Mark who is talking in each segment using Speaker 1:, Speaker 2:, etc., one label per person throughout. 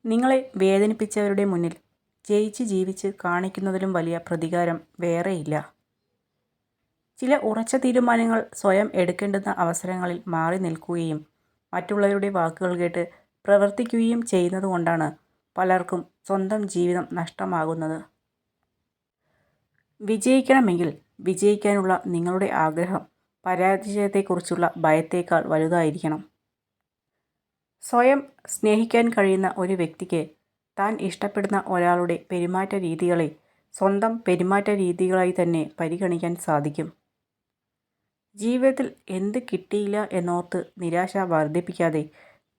Speaker 1: നിങ്ങളെ വേദനിപ്പിച്ചവരുടെ മുന്നിൽ ജയിച്ച് ജീവിച്ച് കാണിക്കുന്നതിലും വലിയ പ്രതികാരം വേറെയില്ല. ചില ഉറച്ച തീരുമാനങ്ങൾ സ്വയം എടുക്കേണ്ടുന്ന അവസരങ്ങളിൽ മാറി നിൽക്കുകയും മറ്റുള്ളവരുടെ വാക്കുകൾ കേട്ട് പ്രവർത്തിക്കുകയും ചെയ്യുന്നതുകൊണ്ടാണ് പലർക്കും സ്വന്തം ജീവിതം നഷ്ടമാകുന്നത്. വിജയിക്കണമെങ്കിൽ വിജയിക്കാനുള്ള നിങ്ങളുടെ ആഗ്രഹം പരാജയത്തെക്കുറിച്ചുള്ള ഭയത്തേക്കാൾ വലുതായിരിക്കണം. സ്വയം സ്നേഹിക്കാൻ കഴിയുന്ന ഒരു വ്യക്തിക്ക് താൻ ഇഷ്ടപ്പെടുന്ന ഒരാളുടെ പെരുമാറ്റ രീതികളെ സ്വന്തം പെരുമാറ്റ രീതികളായി തന്നെ പരിഗണിക്കാൻ സാധിക്കും. ജീവിതത്തിൽ എന്ത് കിട്ടിയില്ല എന്നോർത്ത് നിരാശ വർദ്ധിപ്പിക്കാതെ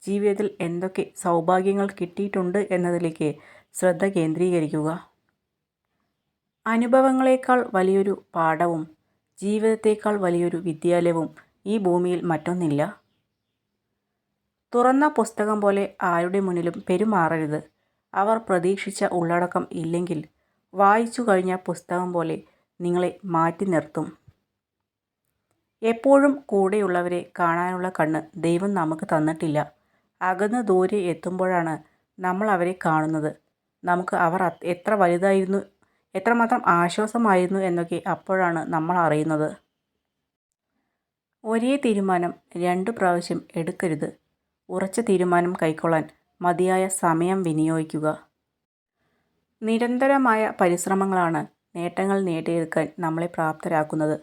Speaker 1: ജീവിതത്തിൽ എന്തൊക്കെ സൗഭാഗ്യങ്ങൾ കിട്ടിയിട്ടുണ്ട് എന്നതിലേക്ക് ശ്രദ്ധ കേന്ദ്രീകരിക്കുക. അനുഭവങ്ങളേക്കാൾ വലിയൊരു പാഠവും ജീവിതത്തേക്കാൾ വലിയൊരു വിദ്യാലയവും ഈ ഭൂമിയിൽ മറ്റൊന്നില്ല. തുറന്ന പുസ്തകം പോലെ ആരുടെ മുന്നിലും പെരുമാറരുത്. അവർ പ്രതീക്ഷിച്ച ഉള്ളടക്കം ഇല്ലെങ്കിൽ വായിച്ചു കഴിഞ്ഞ പുസ്തകം പോലെ നിങ്ങളെ മാറ്റി നിർത്തും. എപ്പോഴും കൂടെയുള്ളവരെ കാണാനുള്ള കണ്ണ് ദൈവം നമുക്ക് തന്നിട്ടില്ല. അകന്ന് ദൂരെ എത്തുമ്പോഴാണ് നമ്മൾ അവരെ കാണുന്നത്. നമുക്ക് അവർ എത്ര വലുതായിരുന്നു, എത്രമാത്രം ആശ്വാസമായിരുന്നു എന്നൊക്കെ അപ്പോഴാണ് നമ്മൾ അറിയുന്നത്. ഒരേ തീരുമാനം 2 പ്രാവശ്യം എടുക്കരുത്. ഉറച്ച തീരുമാനം കൈക്കൊള്ളാൻ മതിയായ സമയം വിനിയോഗിക്കുക. നിരന്തരമായ പരിശ്രമങ്ങളാണ് നേട്ടങ്ങൾ നേടിയെടുക്കാൻ നമ്മളെ പ്രാപ്തരാക്കുന്നത്.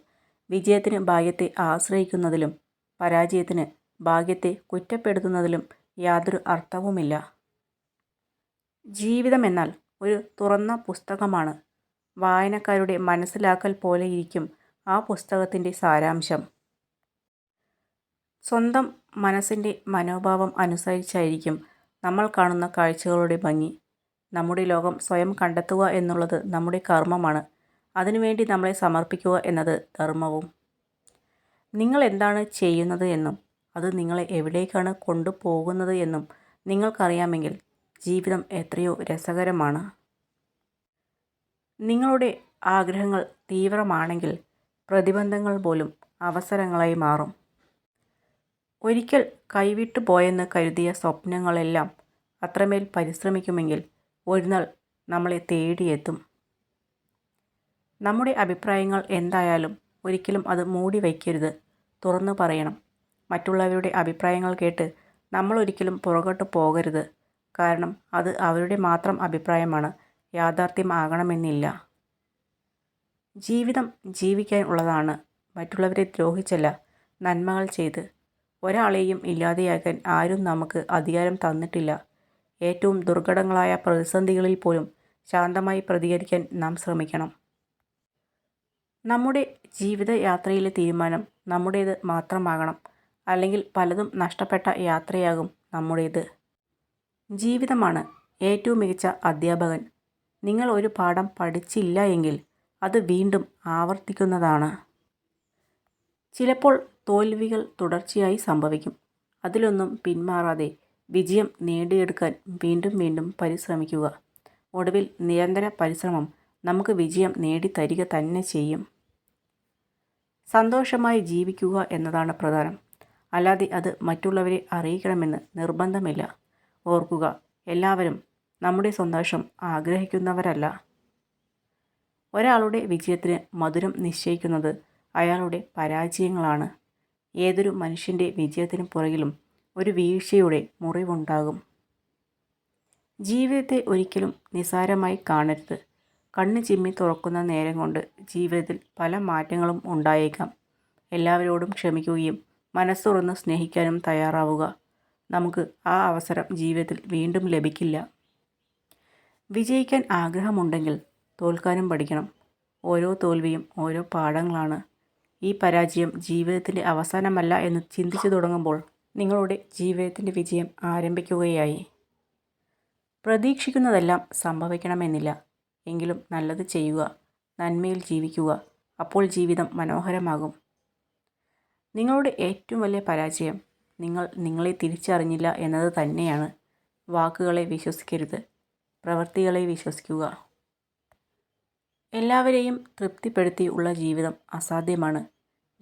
Speaker 1: വിജയത്തിന് ഭാഗ്യത്തെ ആശ്രയിക്കുന്നതിലും പരാജയത്തിന് ഭാഗ്യത്തെ കുറ്റപ്പെടുത്തുന്നതിലും യാതൊരു അർത്ഥവുമില്ല. ജീവിതമെന്നാൽ ഒരു തുറന്ന പുസ്തകമാണ്. വായനക്കാരുടെ മനസ്സിലാക്കൽ പോലെയിരിക്കും ആ പുസ്തകത്തിൻ്റെ സാരാംശം. സ്വന്തം മനസ്സിൻ്റെ മനോഭാവം അനുസരിച്ചായിരിക്കും നമ്മൾ കാണുന്ന കാഴ്ചകളുടെ ഭംഗി. നമ്മുടെ ലോകം സ്വയം കണ്ടെത്തുക എന്നുള്ളത് നമ്മുടെ കർമ്മമാണ്. അതിനുവേണ്ടി നമ്മളെ സമർപ്പിക്കുക എന്നത് ധർമ്മവും. നിങ്ങൾ എന്താണ് ചെയ്യുന്നത് എന്നും അത് നിങ്ങളെ എവിടേക്കാണ് കൊണ്ടുപോകുന്നത് എന്നും നിങ്ങൾക്കറിയാമെങ്കിൽ ജീവിതം എത്രയോ രസകരമാണ്. നിങ്ങളുടെ ആഗ്രഹങ്ങൾ തീവ്രമാണെങ്കിൽ പ്രതിബന്ധങ്ങൾ പോലും അവസരങ്ങളായി മാറും. ഒരിക്കൽ കൈവിട്ടു പോയെന്ന് കരുതിയ സ്വപ്നങ്ങളെല്ലാം അത്രമേൽ പരിശ്രമിക്കുമെങ്കിൽ ഒരുനാൾ നമ്മളെ തേടിയെത്തും. നമ്മുടെ അഭിപ്രായങ്ങൾ എന്തായാലും ഒരിക്കലും അത് മൂടി വയ്ക്കരുത്, തുറന്നു പറയണം. മറ്റുള്ളവരുടെ അഭിപ്രായങ്ങൾ കേട്ട് നമ്മൾ ഒരിക്കലും പുറകോട്ട് പോകരുത്. കാരണം അത് അവരുടെ മാത്രം അഭിപ്രായമാണ്, യാഥാർത്ഥ്യമാകണമെന്നില്ല. ജീവിതം ജീവിക്കാൻ ഉള്ളതാണ്, മറ്റുള്ളവരെ ദ്രോഹിച്ചല്ല, നന്മകൾ ചെയ്ത്. ഒരാളെയും ഇല്ലാതെയാക്കാൻ ആരും നമുക്ക് അധികാരം തന്നിട്ടില്ല. ഏറ്റവും ദുർഘടങ്ങളായ പ്രതിസന്ധികളിൽ പോലും ശാന്തമായി പ്രതികരിക്കാൻ നാം ശ്രമിക്കണം. നമ്മുടെ ജീവിതയാത്രയിലെ തീരുമാനം നമ്മുടേത് മാത്രമാകണം. അല്ലെങ്കിൽ പലതും നഷ്ടപ്പെട്ട യാത്രയാകും നമ്മുടേത്. ജീവിതമാണ് ഏറ്റവും മികച്ച അധ്യാപകൻ. നിങ്ങൾ ഒരു പാഠം പഠിച്ചില്ല എങ്കിൽ അത് വീണ്ടും ആവർത്തിക്കുന്നതാണ്. ചിലപ്പോൾ തോൽവികൾ തുടർച്ചയായി സംഭവിക്കും. അതിലൊന്നും പിന്മാറാതെ വിജയം നേടിയെടുക്കാൻ വീണ്ടും വീണ്ടും പരിശ്രമിക്കുക. ഒടുവിൽ നിരന്തര പരിശ്രമം നമുക്ക് വിജയം നേടിത്തരിക തന്നെ ചെയ്യും. സന്തോഷമായി ജീവിക്കുക എന്നതാണ് പ്രധാനം. അല്ലാതെ അത് മറ്റുള്ളവരെ അറിയിക്കണമെന്ന് നിർബന്ധമില്ല. ഓർക്കുക, എല്ലാവരും നമ്മുടെ സന്തോഷം ആഗ്രഹിക്കുന്നവരല്ല. ഒരാളുടെ വിജയത്തിന് മധുരം നിശ്ചയിക്കുന്നത് അയാളുടെ പരാജയങ്ങളാണ്. ഏതൊരു മനുഷ്യൻ്റെ വിജയത്തിന് പുറകിലും ഒരു വീഴ്ചയുടെ മുറിവുണ്ടാകും. ജീവിതത്തെ ഒരിക്കലും നിസ്സാരമായി കാണരുത്. കണ്ണ് ചിമ്മി തുറക്കുന്ന നേരം കൊണ്ട് ജീവിതത്തിൽ പല മാറ്റങ്ങളും ഉണ്ടായേക്കാം. എല്ലാവരോടും ക്ഷമിക്കുകയും മനസ്സുറന്ന് സ്നേഹിക്കാനും തയ്യാറാവുക. നമുക്ക് ആ അവസരം ജീവിതത്തിൽ വീണ്ടും ലഭിക്കില്ല. വിജയിക്കാൻ ആഗ്രഹമുണ്ടെങ്കിൽ തോൽക്കാനും പഠിക്കണം. ഓരോ തോൽവിയും ഓരോ പാഠങ്ങളാണ്. ഈ പരാജയം ജീവിതത്തിൻ്റെ അവസാനമല്ല എന്ന് ചിന്തിച്ചു തുടങ്ങുമ്പോൾ നിങ്ങളുടെ ജീവിതത്തിൻ്റെ വിജയം ആരംഭിക്കുകയായി. പ്രതീക്ഷിക്കുന്നതെല്ലാം സംഭവിക്കണമെന്നില്ല. എങ്കിലും നല്ലത് ചെയ്യുക, നന്മയിൽ ജീവിക്കുക. അപ്പോൾ ജീവിതം മനോഹരമാകും. നിങ്ങളുടെ ഏറ്റവും വലിയ പരാജയം നിങ്ങൾ നിങ്ങളെ തിരിച്ചറിഞ്ഞില്ല എന്നത് തന്നെയാണ്. വാക്കുകളെ വിശ്വസിക്കരുത്, പ്രവൃത്തികളെ വിശ്വസിക്കുക. എല്ലാവരെയും തൃപ്തിപ്പെടുത്തി ഉള്ള ജീവിതം അസാധ്യമാണ്.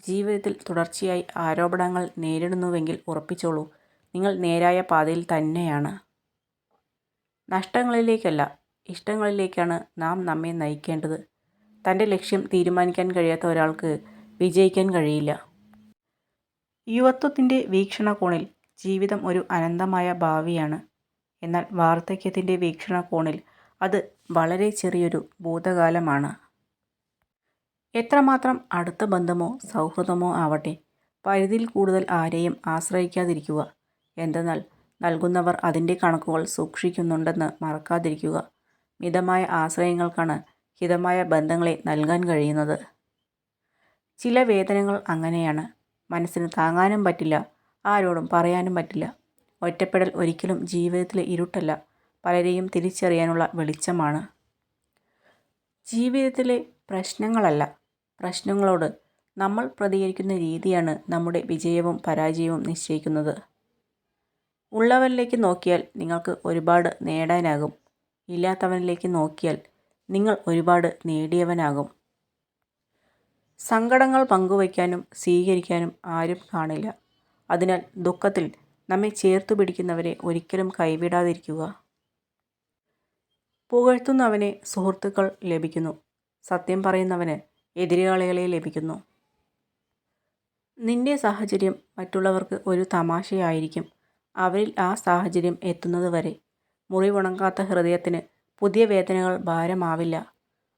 Speaker 1: ജീവിതത്തിൽ തുടർച്ചയായി ആരോപണങ്ങൾ നേരിടുന്നുവെങ്കിൽ ഉറപ്പിച്ചോളൂ, നിങ്ങൾ നേരായ പാതയിൽ തന്നെയാണ്. നഷ്ടങ്ങളിലേക്കല്ല, ഇഷ്ടങ്ങളിലേക്കാണ് നാം നമ്മെ നയിക്കേണ്ടത്. തൻ്റെ ലക്ഷ്യം തീരുമാനിക്കാൻ കഴിയാത്ത ഒരാൾക്ക് വിജയിക്കാൻ കഴിയില്ല. യുവത്വത്തിൻ്റെ വീക്ഷണകോണിൽ ജീവിതം ഒരു അനന്തമായ ഭാവിയാണ്. എന്നാൽ വാർദ്ധക്യത്തിൻ്റെ വീക്ഷണകോണിൽ അത് വളരെ ചെറിയൊരു ഭൂതകാലമാണ്. എത്രമാത്രം അടുത്ത ബന്ധമോ സൗഹൃദമോ ആവട്ടെ, പരിധിയിൽ കൂടുതൽ ആരെയും ആശ്രയിക്കാതിരിക്കുക. എന്തെന്നാൽ നൽകുന്നവർ അതിൻ്റെ കണക്കുകൾ സൂക്ഷിക്കുന്നുണ്ടെന്ന് മറക്കാതിരിക്കുക. മിതമായ ആശ്രയങ്ങൾക്കാണ് ഹിതമായ ബന്ധങ്ങളെ നൽകാൻ കഴിയുന്നത്. ചില വേദനകൾ അങ്ങനെയാണ്. മനസ്സിന് താങ്ങാനും പറ്റില്ല, ആരോടും പറയാനും പറ്റില്ല. ഒറ്റപ്പെടൽ ഒരിക്കലും ജീവിതത്തിലെ ഇരുട്ടല്ല, പലരെയും തിരിച്ചറിയാനുള്ള വെളിച്ചമാണ്. ജീവിതത്തിലെ പ്രശ്നങ്ങളല്ല, പ്രശ്നങ്ങളോട് നമ്മൾ പ്രതികരിക്കുന്ന രീതിയാണ് നമ്മുടെ വിജയവും പരാജയവും നിശ്ചയിക്കുന്നത്. ഉള്ളവനിലേക്ക് നോക്കിയാൽ നിങ്ങൾക്ക് ഒരുപാട് നേടാനാകും. ഇല്ലാത്തവനിലേക്ക് നോക്കിയാൽ നിങ്ങൾ ഒരുപാട് നേടിയവനാകും. സങ്കടങ്ങൾ പങ്കുവയ്ക്കാനും സ്വീകരിക്കാനും ആരും കാണില്ല. അതിനാൽ ദുഃഖത്തിൽ നമ്മെ ചേർത്തു പിടിക്കുന്നവരെ ഒരിക്കലും കൈവിടാതിരിക്കുക. പുകഴ്ത്തുന്നവനെ സുഹൃത്തുക്കൾ ലഭിക്കുന്നു, സത്യം പറയുന്നവന് എതിരാളികളെ ലഭിക്കുന്നു. നിന്റെ സാഹചര്യം മറ്റുള്ളവർക്ക് ഒരു തമാശയായിരിക്കും. അവരിൽ ആ സാഹചര്യം എത്തുന്നതുവരെ മുറിവുണങ്ങാത്ത ഹൃദയത്തിന് പുതിയ വേദനകൾ ഭാരമാവില്ല.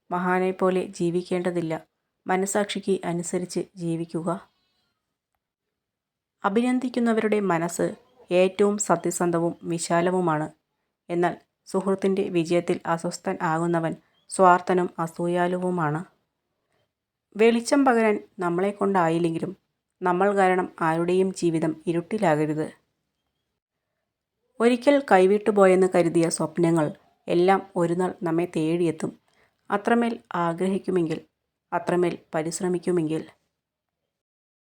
Speaker 1: മഹാനെപ്പോലെ ജീവിക്കേണ്ടതില്ല, മനസാക്ഷിക്ക് അനുസരിച്ച് ജീവിക്കുക. അഭിനന്ദിക്കുന്നവരുടെ മനസ്സ് ഏറ്റവും സത്യസന്ധവും വിശാലവുമാണ്. എന്നാൽ സുഹൃത്തിൻ്റെ വിജയത്തിൽ അസ്വസ്ഥൻ ആകുന്നവൻ സ്വാർത്ഥനും അസൂയാലുവുമാണ്. വെളിച്ചം പകരാൻ നമ്മളെക്കൊണ്ടായില്ലെങ്കിലും നമ്മൾ കാരണം ആരുടെയും ജീവിതം ഇരുട്ടിലാകരുത്. ഒരിക്കൽ കൈവിട്ടുപോയെന്ന് കരുതിയ സ്വപ്നങ്ങൾ എല്ലാം ഒരുനാൾ നമ്മെ തേടിയെത്തും. അത്രമേൽ ആഗ്രഹിക്കുമെങ്കിൽ, അത്രമേൽ പരിശ്രമിക്കുമെങ്കിൽ.